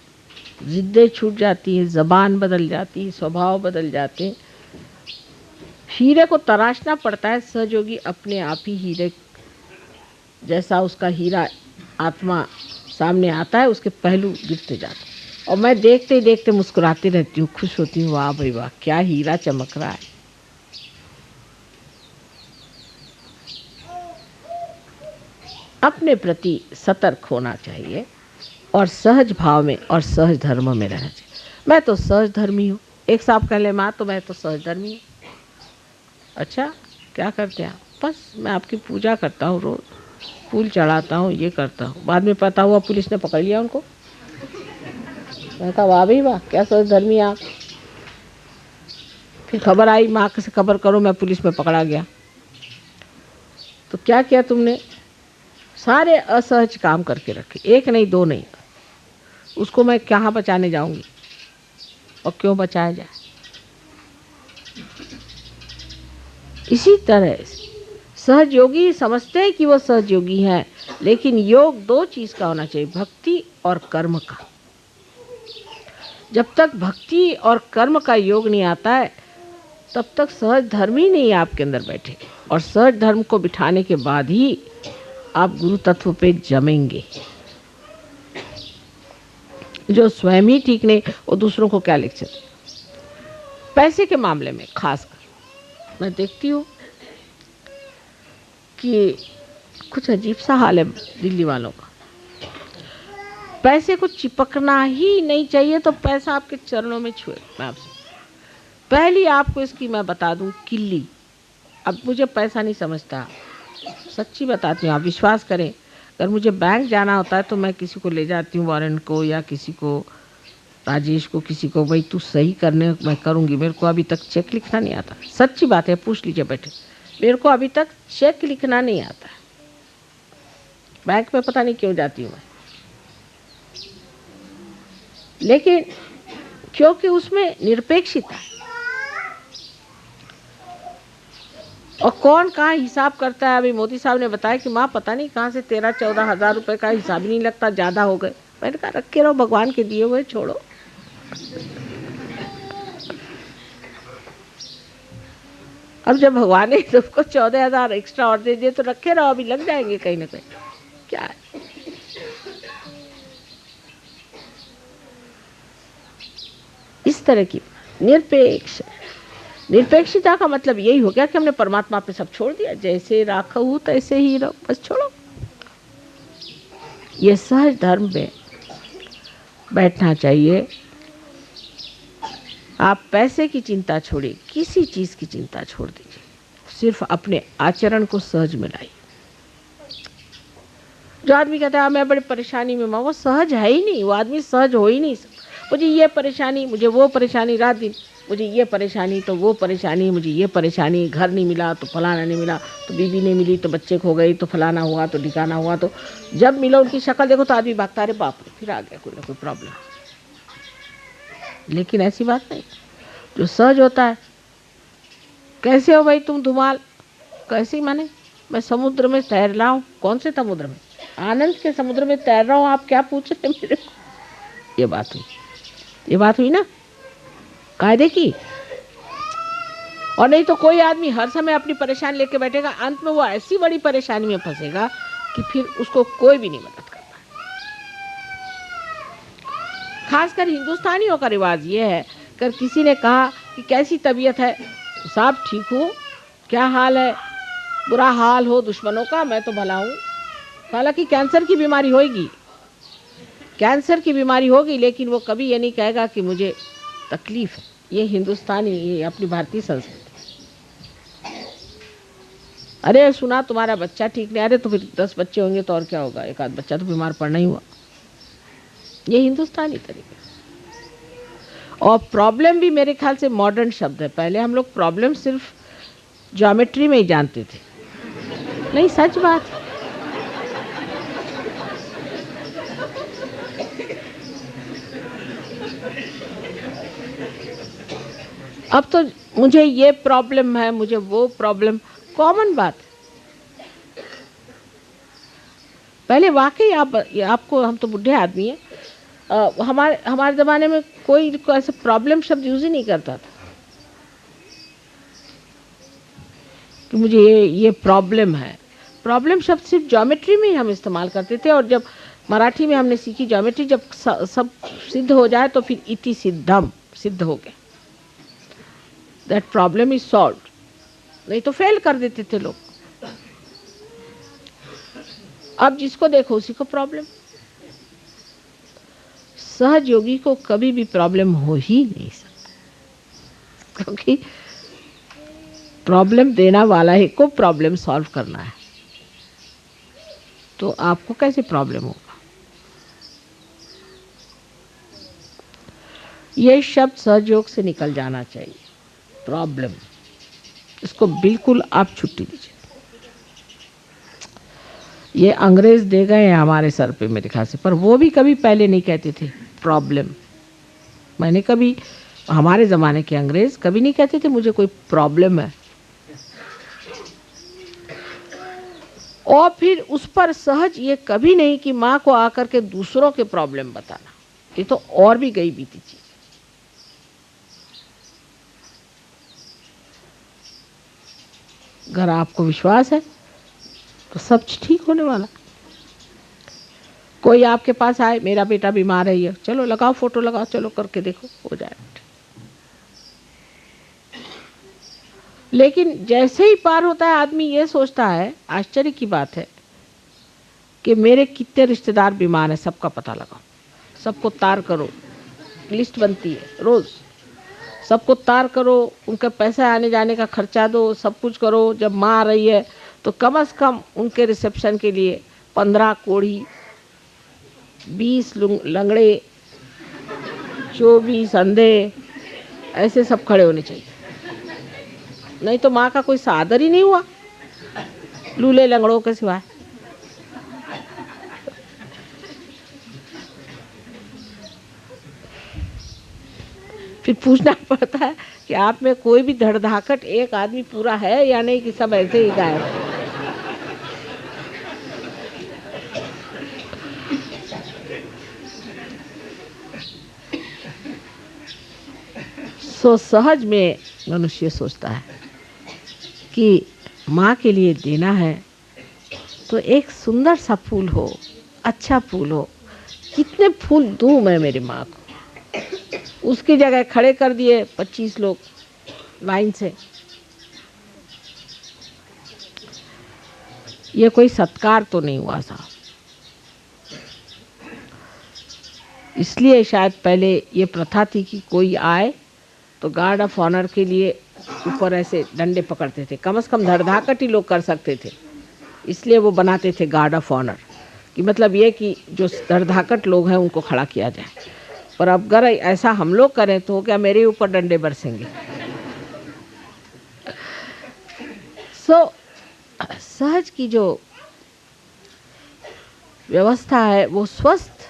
जिद्दें छूट जाती है, जबान बदल जाती है, स्वभाव बदल जाते हैं। हीरे को तराशना पड़ता है, सहयोगी अपने आप ही हीरे जैसा उसका हीरा आत्मा सामने आता है, उसके पहलू गिरते जाते हैं। और मैं देखते ही देखते मुस्कुराती रहती हूँ, खुश होती हूँ, वाह भाई वाह, क्या हीरा चमक रहा है। अपने प्रति सतर्क होना चाहिए और सहज भाव में और सहज धर्म में रहना चाहिए। मैं तो सहज धर्मी हूँ। एक साहब कह ले, माँ तो मैं तो सहज धर्मी हूँ। अच्छा, क्या करते हैं आप? बस मैं आपकी पूजा करता हूँ, रोज फूल चढ़ाता हूँ, ये करता हूँ। बाद में पता हुआ पुलिस ने पकड़ लिया उनको। मैं कहा वाह भाई वाह, क्या सहज धर्मी आप। फिर खबर आई, माँ से खबर करो, मैं पुलिस में पकड़ा गया। तो क्या किया तुमने? सारे असहज काम करके रखे, एक नहीं दो नहीं। उसको मैं कहाँ बचाने जाऊंगी, और क्यों बचाया जाए। इसी तरह सहजयोगी समझते हैं कि वो सहजयोगी हैं, लेकिन योग दो चीज का होना चाहिए, भक्ति और कर्म का। जब तक भक्ति और कर्म का योग नहीं आता है, तब तक सहज धर्म ही नहीं आपके अंदर बैठे। और सहज धर्म को बिठाने के बाद ही आप गुरु तत्व पे जमेंगे। जो स्वयं ही ठीक नहीं, वो दूसरों को क्या लिख सकते। पैसे के मामले में खासकर मैं देखती हूँ कि कुछ अजीब सा हाल है दिल्ली वालों का। पैसे को चिपकना ही नहीं चाहिए, तो पैसा आपके चरणों में छुए। मैं आपसे पहली आपको इसकी मैं बता दूं किल्ली। अब मुझे पैसा नहीं समझता, सच्ची बताती हूँ, आप विश्वास करें। अगर मुझे बैंक जाना होता है तो मैं किसी को ले जाती हूँ, वारन को या किसी को, राजेश को, किसी को, भाई तू सही करने, मैं करूँगी। मेरे को अभी तक चेक लिखना नहीं आता, सच्ची बात है, पूछ लीजिए बैठे। मेरे को अभी तक चेक लिखना नहीं आता है। बैंक में पता नहीं क्यों जाती हूँ मैं, लेकिन क्योंकि उसमें निरपेक्षता है। और कौन कहाँ हिसाब करता है। अभी मोदी साहब ने बताया कि माँ पता नहीं कहाँ से 13-14 हज़ार रुपए का हिसाब ही नहीं लगता, ज़्यादा हो गए। मैंने कहा रखे रहो, भगवान के दिए हुए छोड़ो। अब जब भगवान ने सबको 14,000 एक्स्ट्रा और दे दिए तो रखे रहो, अभी लग जाएंगे कहीं ना कहीं। क्या है, इस तरह की निरपेक्षता का मतलब यही हो गया कि हमने परमात्मा पे सब छोड़ दिया, जैसे राखहु तैसे ही रहो, बस छोड़ो। ये सहज धर्म में बैठना चाहिए। आप पैसे की चिंता छोड़िए, किसी चीज की चिंता छोड़ दीजिए, सिर्फ अपने आचरण को सहज में लाइए। जो आदमी कहता है मैं बड़ी परेशानी में, वो सहज है ही नहीं, वो आदमी सहज हो ही नहीं। मुझे ये परेशानी, मुझे वो परेशानी, रात दिन मुझे ये परेशानी तो वो परेशानी, मुझे ये परेशानी, घर नहीं मिला तो फलाना नहीं मिला, तो बीवी नहीं मिली तो बच्चे खो गई, तो फलाना हुआ तो ठिकाना हुआ। तो जब मिला उनकी शक्ल देखो तो आदमी भागता, अरे बाप रे, फिर आ गया कोई ना कोई प्रॉब्लम। लेकिन ऐसी बात नहीं। जो सहज होता है, कैसे हो भाई तुम धुमाल, कैसे माने मैं समुद्र में तैर रहा हूँ। कौन से समुद्र में? आनंद के समुद्र में तैर रहा हूँ, आप क्या पूछ रहे हैं मेरे को? ये बात हुई ना कायदे की। और नहीं तो कोई आदमी हर समय अपनी परेशानी लेके बैठेगा, अंत में वो ऐसी बड़ी परेशानी में फंसेगा कि फिर उसको कोई भी नहीं मदद कर पाए। खासकर हिंदुस्तानियों का रिवाज ये है, अगर किसी ने कहा कि कैसी तबीयत है, साहब ठीक हूँ, क्या हाल है? बुरा हाल हो दुश्मनों का, मैं तो भला हूँ। हालांकि कैंसर की बीमारी होगी, लेकिन वो कभी ये नहीं कहेगा कि मुझे तकलीफ है। ये हिंदुस्तानी, ये अपनी भारतीय संस्कृति। अरे सुना तुम्हारा बच्चा ठीक नहीं, अरे तो फिर 10 बच्चे होंगे तो और क्या होगा, एक आध बच्चा तो बीमार पड़ना ही हुआ। ये हिंदुस्तानी तरीका। और प्रॉब्लम भी मेरे ख्याल से मॉडर्न शब्द है। पहले हम लोग प्रॉब्लम सिर्फ ज्योमेट्री में ही जानते थे। नहीं, सच बात है। अब तो मुझे ये प्रॉब्लम है, मुझे वो प्रॉब्लम, कॉमन बात है। पहले वाकई आपको, हम तो बुढ़े आदमी हैं, हमारे ज़माने में कोई ऐसे प्रॉब्लम शब्द यूज़ ही नहीं करता था कि मुझे ये प्रॉब्लम है। प्रॉब्लम शब्द सिर्फ ज्योमेट्री में ही हम इस्तेमाल करते थे। और जब मराठी में हमने सीखी ज्योमेट्री, जब सब सिद्ध हो जाए तो फिर इति सिद्धम, सिद्ध हो गए, दैट प्रॉब्लम इज सॉल्व्ड। नहीं तो फेल कर देते थे लोग। अब जिसको देखो उसी को प्रॉब्लम। सहज योगी को कभी भी प्रॉब्लम हो ही नहीं सकता, क्योंकि प्रॉब्लम देना वाला ही को प्रॉब्लम सॉल्व करना है। तो आपको कैसे प्रॉब्लम होगा? ये शब्द सहयोग से निकल जाना चाहिए, प्रॉब्लम। इसको बिल्कुल आप छुट्टी दीजिए। ये अंग्रेज दे गए हैं हमारे सर पे मेरे ख्याल से, पर वो भी कभी पहले नहीं कहते थे प्रॉब्लम। मैंने कभी, हमारे ज़माने के अंग्रेज कभी नहीं कहते थे मुझे कोई प्रॉब्लम है। और फिर उस पर सहज ये कभी नहीं कि माँ को आकर के दूसरों के प्रॉब्लम बताना। ये तो और भी गई बीती चीज। अगर आपको विश्वास है तो सब ठीक होने वाला। कोई आपके पास आए, मेरा बेटा बीमार है, ये चलो लगाओ, फोटो लगाओ, चलो करके देखो, हो जाए। लेकिन जैसे ही पार होता है आदमी ये सोचता है, आश्चर्य की बात है कि मेरे कितने रिश्तेदार बीमार हैं, सबका पता लगाओ, सबको तार करो, लिस्ट बनती है रोज, सबको तार करो, उनका पैसा आने जाने का खर्चा दो, सब कुछ करो। जब माँ आ रही है तो कम से कम उनके रिसेप्शन के लिए 15 कोढ़ी, 20 लंगड़े, 24 अंधे, ऐसे सब खड़े होने चाहिए। नहीं तो माँ का कोई सादर ही नहीं हुआ लूले लंगड़ों के सिवाय। फिर पूछना पड़ता है कि आप में कोई भी धड़धाकट, एक आदमी पूरा है या नहीं, कि सब ऐसे ही गायब। सो सहज में मनुष्य सोचता है कि माँ के लिए देना है तो एक सुंदर सा फूल हो, अच्छा फूल हो। कितने फूल दूं मैं मेरी माँ को? उसकी जगह खड़े कर दिए 25 लोग लाइन से। ये कोई सत्कार तो नहीं हुआ साहब। इसलिए शायद पहले ये प्रथा थी कि कोई आए तो गार्ड ऑफ ऑनर के लिए ऊपर ऐसे डंडे पकड़ते थे। कम से कम धड़धाकट ही लोग कर सकते थे, इसलिए वो बनाते थे गार्ड ऑफ ऑनर, कि मतलब ये कि जो धड़धाकट लोग हैं उनको खड़ा किया जाए। पर अब अगर ऐसा हम लोग करें तो क्या मेरे ऊपर डंडे बरसेंगे? सहज की जो व्यवस्था है वो स्वस्थ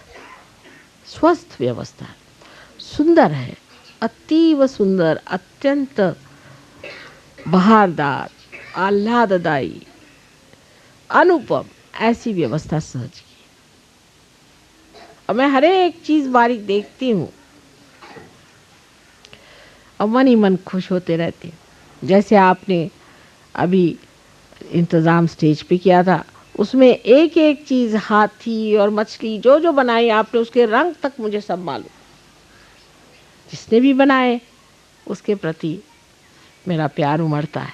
व्यवस्था है, सुंदर है, अतीव सुंदर, अत्यंत बहारदार, आह्लाददायी, अनुपम, ऐसी व्यवस्था सहज की। और मैं हर एक चीज बारीक देखती हूँ और मन ही मन खुश होते रहती हूँ। जैसे आपने अभी इंतज़ाम स्टेज पे किया था, उसमें एक एक चीज़, हाथी और मछली जो जो बनाई आपने, उसके रंग तक मुझे सब मालूम। जिसने भी बनाए उसके प्रति मेरा प्यार उमड़ता है।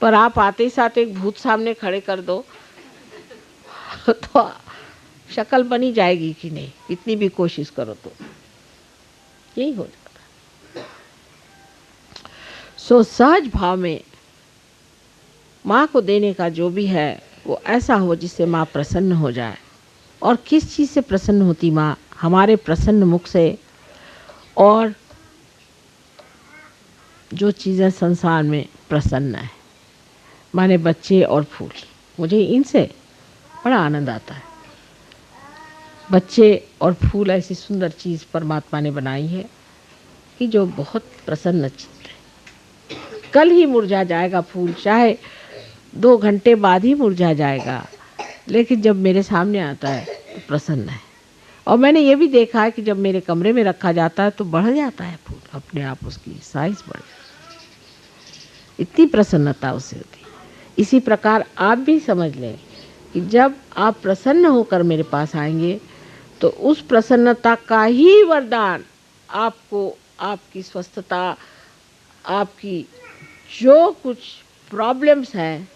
पर आप आते ही साथ एक भूत सामने खड़े कर दो तो शक्ल बनी जाएगी कि नहीं, इतनी भी कोशिश करो तो यही हो जाता। सो सहज भाव में माँ को देने का जो भी है वो ऐसा हो जिससे माँ प्रसन्न हो जाए। और किस चीज़ से प्रसन्न होती माँ? हमारे प्रसन्न मुख से। और जो चीज़ें संसार में प्रसन्न है, माने बच्चे और फूल, मुझे इनसे बड़ा आनंद आता है। बच्चे और फूल ऐसी सुंदर चीज़ परमात्मा ने बनाई है कि जो बहुत प्रसन्न चित्त है। कल ही मुरझा जाएगा फूल, चाहे 2 घंटे बाद ही मुरझा जाएगा, लेकिन जब मेरे सामने आता है तो प्रसन्न है। और मैंने ये भी देखा है कि जब मेरे कमरे में रखा जाता है तो बढ़ जाता है फूल, अपने आप उसकी साइज बढ़ जाती है, इतनी प्रसन्नता उससे होती है। इसी प्रकार आप भी समझ लें कि जब आप प्रसन्न होकर मेरे पास आएंगे तो उस प्रसन्नता का ही वरदान आपको, आपकी स्वस्थता, आपकी जो कुछ प्रॉब्लम्स हैं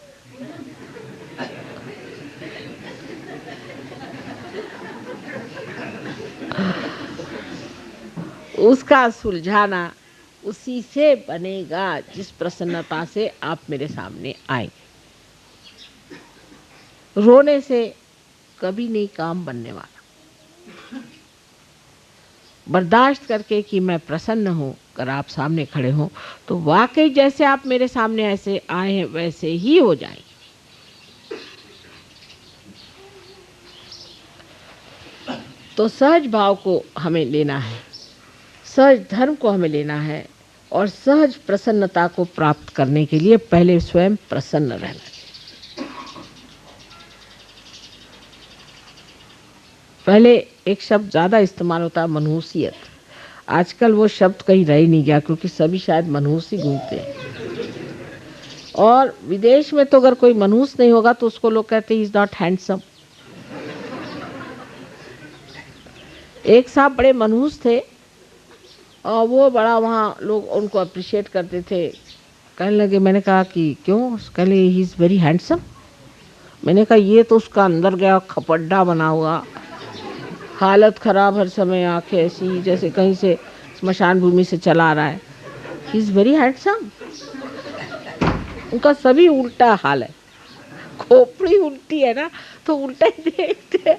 उसका सुलझाना उसी से बनेगा जिस प्रसन्नता से आप मेरे सामने आएंगे। रोने से कभी नहीं काम बनने वाला। बर्दाश्त करके कि मैं प्रसन्न हूँ, अगर आप सामने खड़े हों तो वाकई जैसे आप मेरे सामने ऐसे आए हैं वैसे ही हो जाएंगे। तो सहज भाव को हमें लेना है, सहज धर्म को हमें लेना है, और सहज प्रसन्नता को प्राप्त करने के लिए पहले स्वयं प्रसन्न रहना चाहिए। पहले एक शब्द ज़्यादा इस्तेमाल होता है, मनहूसियत। आजकल वो शब्द कहीं रह ही नहीं गया, क्योंकि सभी शायद मनहूस ही घूमते हैं। और विदेश में तो अगर कोई मनहूस नहीं होगा तो उसको लोग कहते हैं इज नॉट हैंडसम। एक साहब बड़े मनहूस थे और वो बड़ा वहाँ लोग उनको अप्रिशिएट करते थे। कहने लगे, मैंने कहा कि क्यों? कहले ही इज़ वेरी हैंडसम। मैंने कहा ये तो उसका अंदर गया खपड्डा बना हुआ, हालत ख़राब, हर समय आंखें ऐसी जैसे कहीं से स्मशान भूमि से चला रहा है। He is very handsome. उनका सभी उल्टा हाल है, खोपड़ी उल्टी है ना तो उल्टा ही देखते।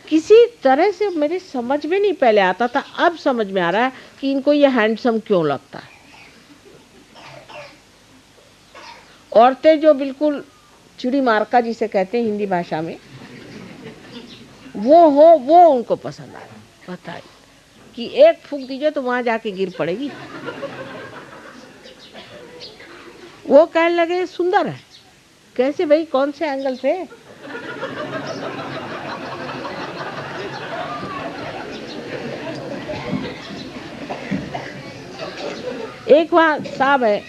किसी तरह से मेरे समझ में नहीं पहले आता था, अब समझ में आ रहा है कि इनको ये हैंडसम क्यों लगता है। औरतें जो बिल्कुल चिड़ी मारका जिसे कहते हैं हिंदी भाषा में, वो उनको पसंद आया। बताइए कि एक फूंक दीजिए तो वहां जाके गिर पड़ेगी। वो कहने लगे सुंदर है। कैसे भाई, कौन से एंगल से? एक वहाँ साहब है,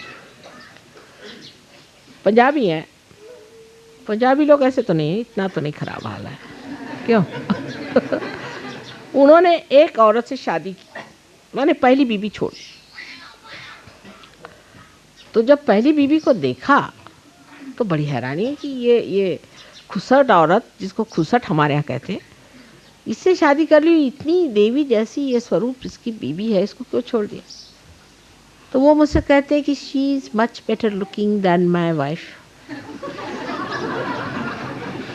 पंजाबी है। पंजाबी लोग ऐसे तो नहीं, इतना तो नहीं खराब हाल है, क्यों? उन्होंने एक औरत से शादी की, मैंने पहली बीवी छोड़ी। तो जब पहली बीवी को देखा तो बड़ी हैरानी है कि ये खुसट औरत, जिसको खुसट हमारे यहाँ कहते हैं, इससे शादी कर ली। इतनी देवी जैसी ये स्वरूप इसकी बीवी है, इसको क्यों छोड़ दिया? तो वो मुझसे कहते हैं कि she is much better looking than my wife.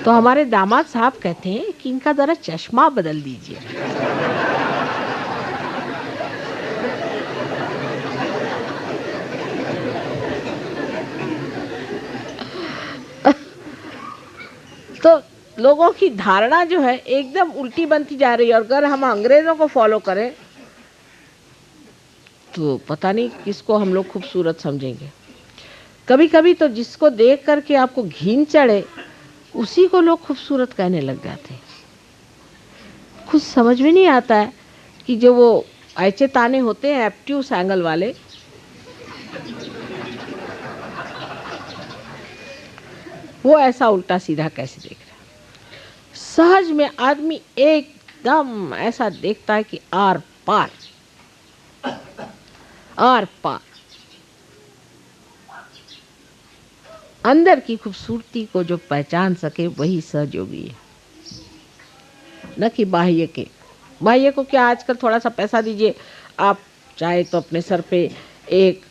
तो हमारे दामाद साहब कहते हैं कि इनका जरा चश्मा बदल दीजिए। तो लोगों की धारणा जो है एकदम उल्टी बनती जा रही है। और अगर हम अंग्रेजों को फॉलो करें तो पता नहीं किसको हम लोग खूबसूरत समझेंगे। कभी कभी तो जिसको देख करके आपको घिन चढ़े उसी को लोग खूबसूरत कहने लग जाते हैं। कुछ समझ में नहीं आता है कि जो वो ऐचे ताने होते हैं एप्ट्यूस एंगल वाले, वो ऐसा उल्टा सीधा कैसे देख रहा है। सहज में आदमी एकदम ऐसा देखता है कि आर पार, आर पार। अंदर की खूबसूरती को जो पहचान सके वही सहज योगी है, न कि बाह्य के। बाह्य को क्या, आजकल थोड़ा सा पैसा दीजिए, आप चाहे तो अपने सर पे एक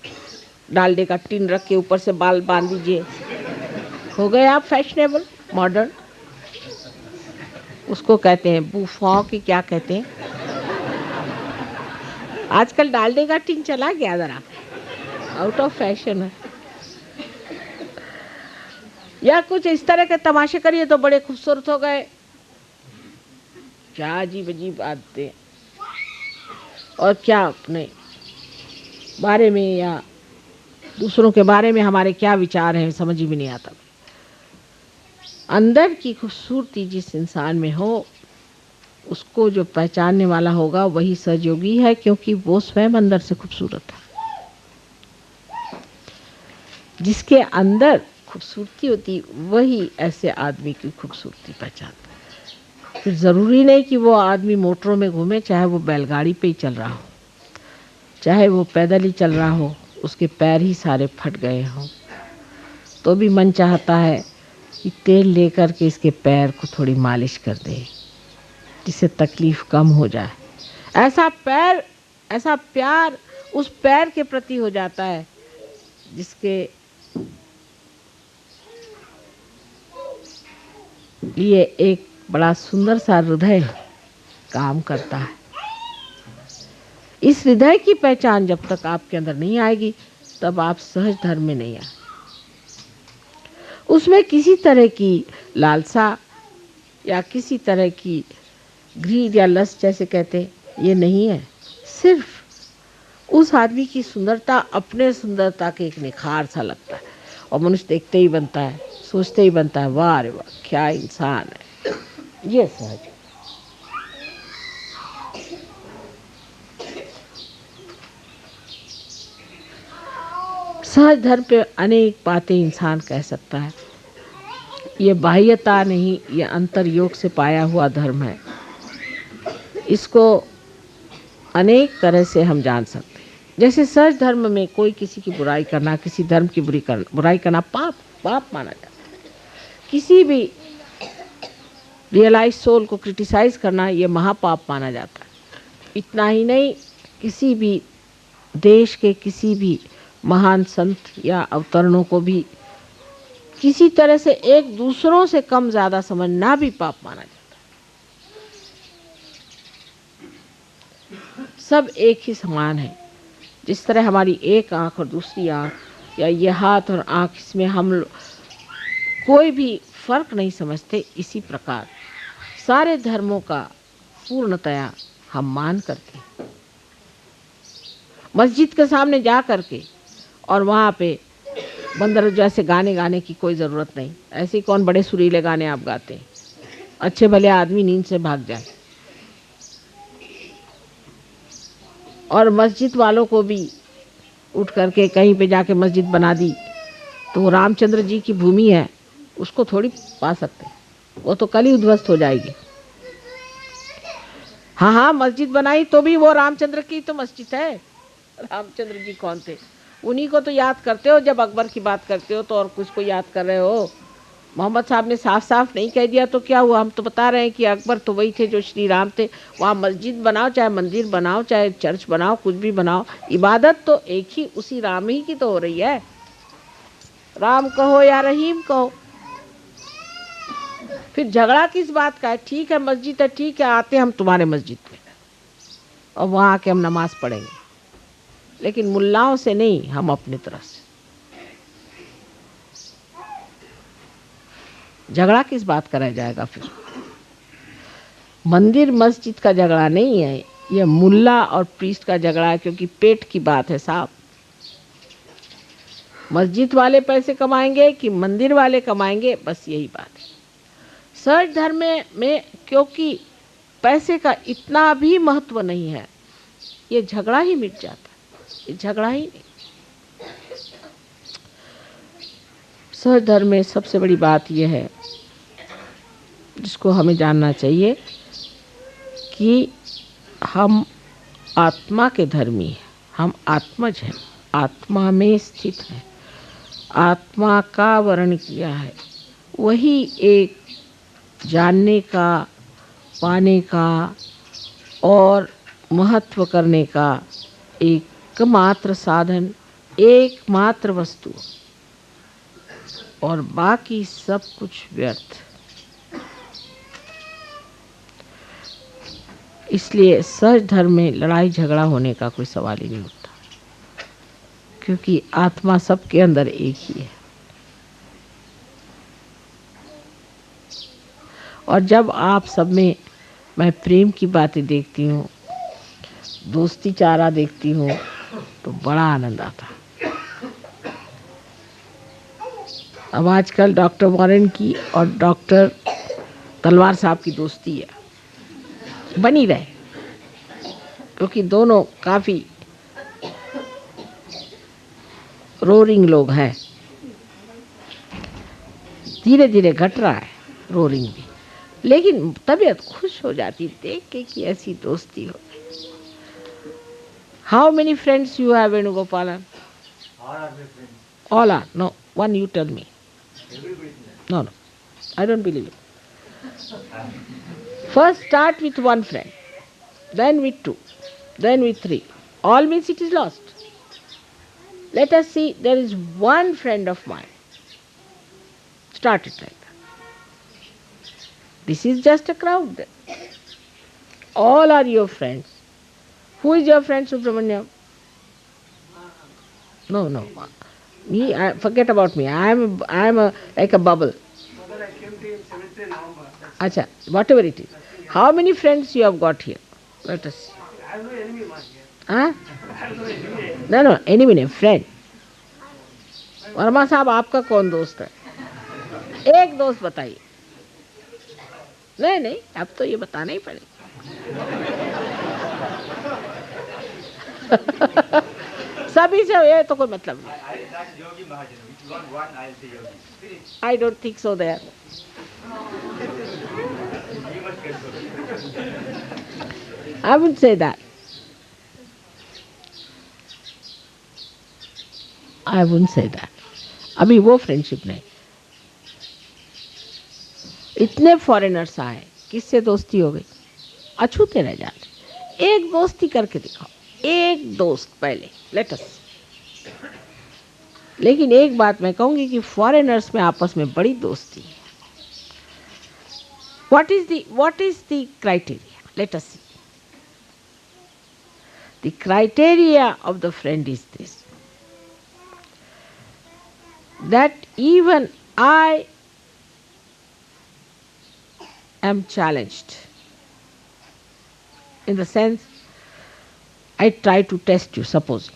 डालडे का टिन रख के ऊपर से बाल बांध दीजिए, हो गए आप फैशनेबल मॉडर्न। उसको कहते हैं बूफॉ की क्या कहते हैं, आजकल डालडे का टिन चला गया, जरा आउट ऑफ फैशन है। या कुछ इस तरह के तमाशे करिए तो बड़े खूबसूरत हो गए। क्या अजीब अजीब बातें, और क्या अपने बारे में या दूसरों के बारे में हमारे क्या विचार हैं समझ ही भी नहीं आता। अंदर की खूबसूरती जिस इंसान में हो, उसको जो पहचानने वाला होगा वही सहयोगी है, क्योंकि वो स्वयं अंदर से खूबसूरत है। जिसके अंदर खूबसूरती होती वही ऐसे आदमी की खूबसूरती पहचानता है। फिर ज़रूरी नहीं कि वो आदमी मोटरों में घूमे, चाहे वो बैलगाड़ी पे ही चल रहा हो, चाहे वो पैदल ही चल रहा हो, उसके पैर ही सारे फट गए हों, तो भी मन चाहता है कि तेल लेकर के इसके पैर को थोड़ी मालिश कर दे, जिससे तकलीफ़ कम हो जाए। ऐसा पैर, ऐसा प्यार उस पैर के प्रति हो जाता है जिसके लिए एक बड़ा सुंदर सा हृदय काम करता है। इस हृदय की पहचान जब तक आपके अंदर नहीं आएगी, तब आप सहज धर्म में नहीं आए। उसमें किसी तरह की लालसा या किसी तरह की ग्रीड या लस्ट जैसे कहते, ये नहीं है। सिर्फ उस आदमी की सुंदरता अपने सुंदरता के एक निखार सा लगता है, और मनुष्य देखते ही बनता है, सोचते ही बनता है, वाह रे वाह क्या इंसान है। ये सहज। सहज धर्म पे अनेक बातें इंसान कह सकता है। ये बाह्यता नहीं, ये अंतर योग से पाया हुआ धर्म है। इसको अनेक तरह से हम जान सकते हैं। जैसे सहज धर्म में कोई किसी की बुराई करना, किसी धर्म की बुराई करना पाप माना जाता है। किसी भी रियलाइज सोल को क्रिटिसाइज करना ये महापाप माना जाता है। इतना ही नहीं, किसी भी देश के किसी भी महान संत या अवतरणों को भी किसी तरह से एक दूसरों से कम ज़्यादा समझना भी पाप माना जाता है। सब एक ही समान है। जिस तरह हमारी एक आँख और दूसरी आँख, या ये हाथ और आँख, इसमें हम कोई भी फर्क नहीं समझते, इसी प्रकार सारे धर्मों का पूर्णतया हम मान करके मस्जिद के सामने जा करके और वहाँ पे बंदर जैसे गाने गाने की कोई ज़रूरत नहीं। ऐसे कौन बड़े सुरीले गाने आप गाते हैं, अच्छे भले आदमी नींद से भाग जाए। और मस्जिद वालों को भी उठ करके कहीं पे जाके मस्जिद बना दी तो वो रामचंद्र जी की भूमि है, उसको थोड़ी पा सकते, वो तो कल ही उद्ध्वस्त हो जाएगी। हाँ, मस्जिद बनाई तो भी वो रामचंद्र की तो मस्जिद है। रामचंद्र जी कौन थे, उन्हीं को तो याद करते हो। जब अकबर की बात करते हो तो और कुछ को याद कर रहे हो। मोहम्मद साहब ने साफ साफ नहीं कह दिया तो क्या हुआ, हम तो बता रहे हैं कि अकबर तो वही थे जो श्री राम थे। वहाँ मस्जिद बनाओ, चाहे मंदिर बनाओ, चाहे चर्च बनाओ, कुछ भी बनाओ, इबादत तो एक ही उसी राम ही की तो हो रही है। राम कहो या रहीम कहो, फिर झगड़ा किस बात का है। ठीक है मस्जिद है, ठीक है, आते हम तुम्हारे मस्जिद में और वहाँ आके हम नमाज पढ़ेंगे, लेकिन मुल्लाओं से नहीं, हम अपनी तरफ से। झगड़ा किस बात का रह जाएगा फिर। मंदिर मस्जिद का झगड़ा नहीं है, यह मुल्ला और प्रीस्ट का झगड़ा है, क्योंकि पेट की बात है साहब। मस्जिद वाले पैसे कमाएंगे कि मंदिर वाले कमाएंगे, बस यही बात है। सहज धर्म में क्योंकि पैसे का इतना भी महत्व नहीं है, ये झगड़ा ही मिट जाता है, ये झगड़ा ही नहीं। सहज धर्म में सबसे बड़ी बात यह है जिसको हमें जानना चाहिए कि हम आत्मा के धर्मी हैं, हम आत्मज हैं, आत्मा में स्थित हैं, आत्मा का वर्ण किया है, वही एक जानने का, पाने का और महत्व करने का एकमात्र साधन, एकमात्र वस्तु, और बाकी सब कुछ व्यर्थ। इसलिए सहज धर्म में लड़ाई झगड़ा होने का कोई सवाल ही नहीं उठता, क्योंकि आत्मा सबके अंदर एक ही है। और जब आप सब में मैं प्रेम की बातें देखती हूँ, दोस्ती चारा देखती हूँ, तो बड़ा आनंद आता है। अब आजकल डॉक्टर वॉरेन की और डॉक्टर तलवार साहब की दोस्ती है, बनी रहे, क्योंकि दोनों काफ़ी रोरिंग लोग हैं। धीरे धीरे घट रहा है रोरिंग भी, लेकिन तबीयत खुश हो जाती देख के कि ऐसी दोस्ती हो। How many friends you have, Venugopalan? All are. No, one you tell me. No, I don't believe it. First start with one friend, then with two, then with three. All means it is lost. Let us see, there is one friend of mine. Start it like that. This is just a crowd. All are your friends. Who is your friend, Subramanyam? No. Me, forget about me. I am like a bubble. Mother, I came to him 7th November. Acha, whatever it is. How many friends you have got here? Let us see. I have no enemy, man. Huh? I have no enemy. No, enemy नहीं, friend. वर्मा साहब आपका कौन दोस्त है? एक दोस्त बताइए। नहीं, अब तो ये बताना ही पड़ेगा। सभी से ये तो कोई मतलब नहीं। I don't think so there. I wouldn't say that. I wouldn't say that. अभी वो फ्रेंडशिप नहीं। इतने फॉरेनर्स आए, किससे दोस्ती हो गई? अछूते रह जाते। एक दोस्ती करके दिखाओ, एक दोस्त पहले, लेट अस। लेकिन एक बात मैं कहूंगी कि फॉरेनर्स में आपस में बड़ी दोस्ती है। What is the criteria? Let us see. The criteria of the friend is this, that even I am challenged, in the sense I try to test you. Suppose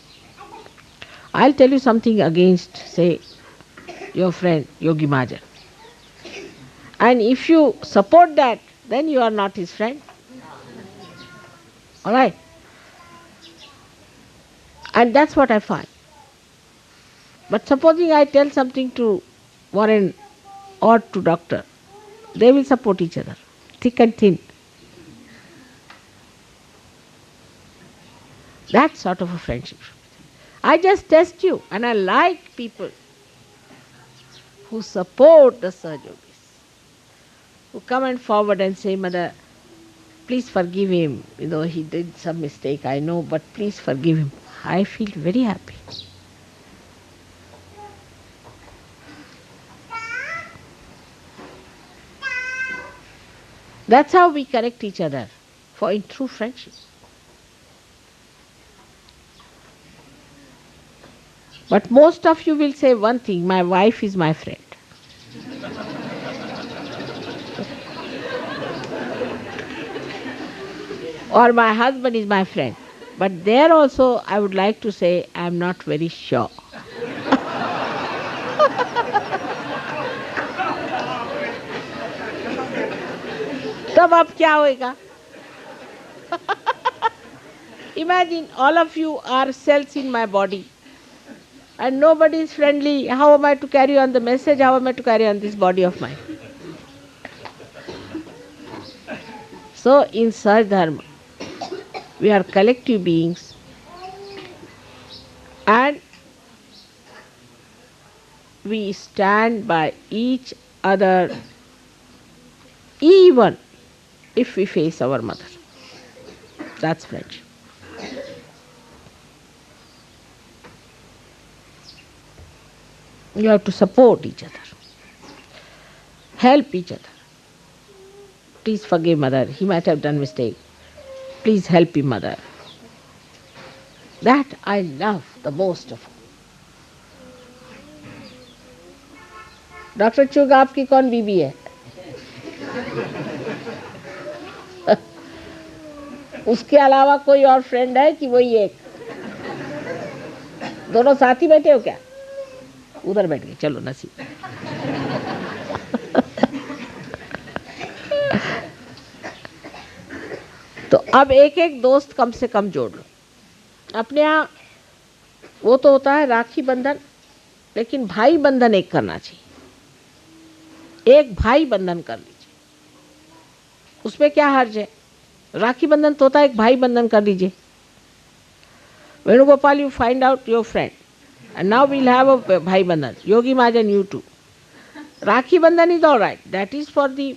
I'll tell you something against, say, your friend Yogi Mahajan, and if you support that, then you are not his friend. All right? And that's what I find. But supposing I tell something to Warren or to doctor, they will support each other, thick and thin. That sort of a friendship. I just test you, and I like people who support the Sahaja Yogis, who come and forward and say, Mother, please forgive him. He did some mistake, I know, but please forgive him. I feel very happy. That's how we correct each other in true friendship. But most of you will say one thing, my wife is my friend. Or my husband is my friend. But there also I would like to say I am not very sure. तब अब क्या होएगा? Imagine all of you are cells in my body and nobody is friendly. How am I to carry on the message? How am I to carry on this body of mine? So in Sahaj Dharma, we are collective beings and we stand by each other even if we face our mother. That's friendship. You have to support each other, help each other. Please forgive mother, he might have done mistake. Please help him, mother. That I love the most of all. Doctor चुग आपकी कौन बीबी है? उसके अलावा कोई और फ्रेंड है कि वही एक? दोनों साथ ही बैठे हो क्या? उधर बैठ गए, चलो नसीब। तो अब एक एक दोस्त कम से कम जोड़ लो अपने यहाँ। वो तो होता है राखी बंधन, लेकिन भाई बंधन एक करना चाहिए। एक भाई बंधन कर लीजिए, उसमें क्या हर्ज है? राखी बंधन तो होता है, एक भाई बंधन कर लीजिए। Venugopal, you find out your friend and now we'll have a bhai bandhan. Yogi Mahajan, you too. Rakhi bandhan is all right, that is for the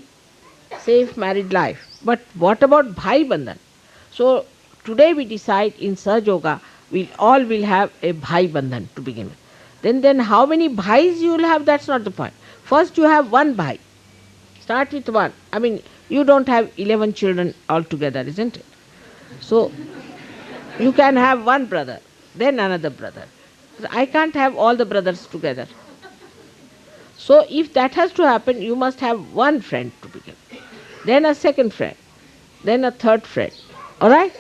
safe married life, but what about bhai bandhan? So today we decide in Sahaj Yoga we all will have a bhai bandhan to begin with. Then how many bhais you will have, that's not the point. First you have one bhai, start with one. I mean, you don't have 11 children altogether, isn't it? So you can have one brother, then another brother. I can't have all the brothers together. So if that has to happen, you must have one friend to begin, then a second friend, then a third friend. All right?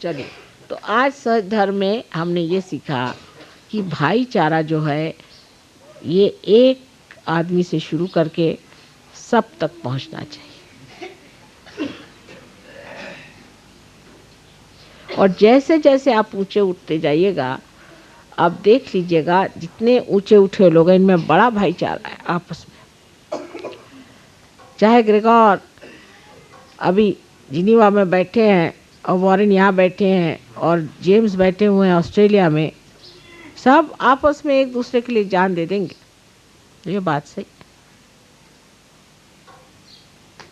चलिए, तो आज सहज धर्म में हमने ये सीखा कि भाईचारा जो है ये एक आदमी से शुरू करके सब तक पहुंचना चाहिए। और जैसे जैसे आप ऊंचे उठते जाइएगा, आप देख लीजिएगा जितने ऊंचे उठे लोग हैं इनमें बड़ा भाईचारा है आपस में। चाहे ग्रेगोर अभी जिनीवा में बैठे हैं और वॉरेन यहाँ बैठे हैं और जेम्स बैठे हुए हैं ऑस्ट्रेलिया में, सब आपस में एक दूसरे के लिए जान दे देंगे। ये बात सही।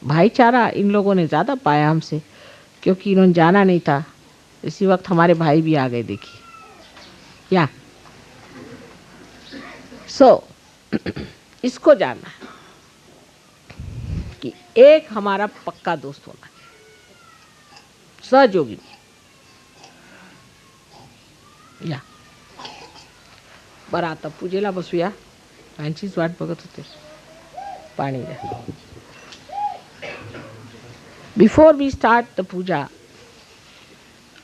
भाईचारा इन लोगों ने ज़्यादा पाया हमसे, क्योंकि इन्होंने जाना नहीं था। इसी वक्त हमारे भाई भी आ गए, देखिए। या इसको जानना है कि एक हमारा पक्का दोस्त होना चाहिए, सहयोगी। या बरं आता पूजेला बसूया, त्यांचीच वाट बघत होते पाणी द्या। बिफोर वी स्टार्ट द पूजा,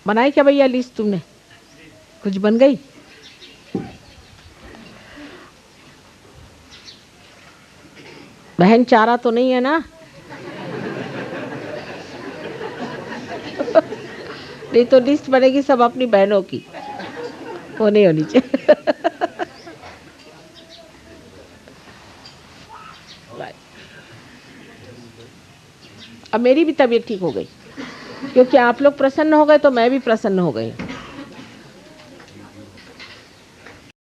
बनाई क्या भैया लिस्ट तुमने? कुछ बन गई? बहन चारा तो नहीं है ना? नहीं तो लिस्ट बनेगी सब अपनी बहनों की, वो नहीं होनी चाहिए। अब मेरी भी तबीयत ठीक हो गई, क्योंकि आप लोग प्रसन्न हो गए तो मैं भी प्रसन्न हो गई।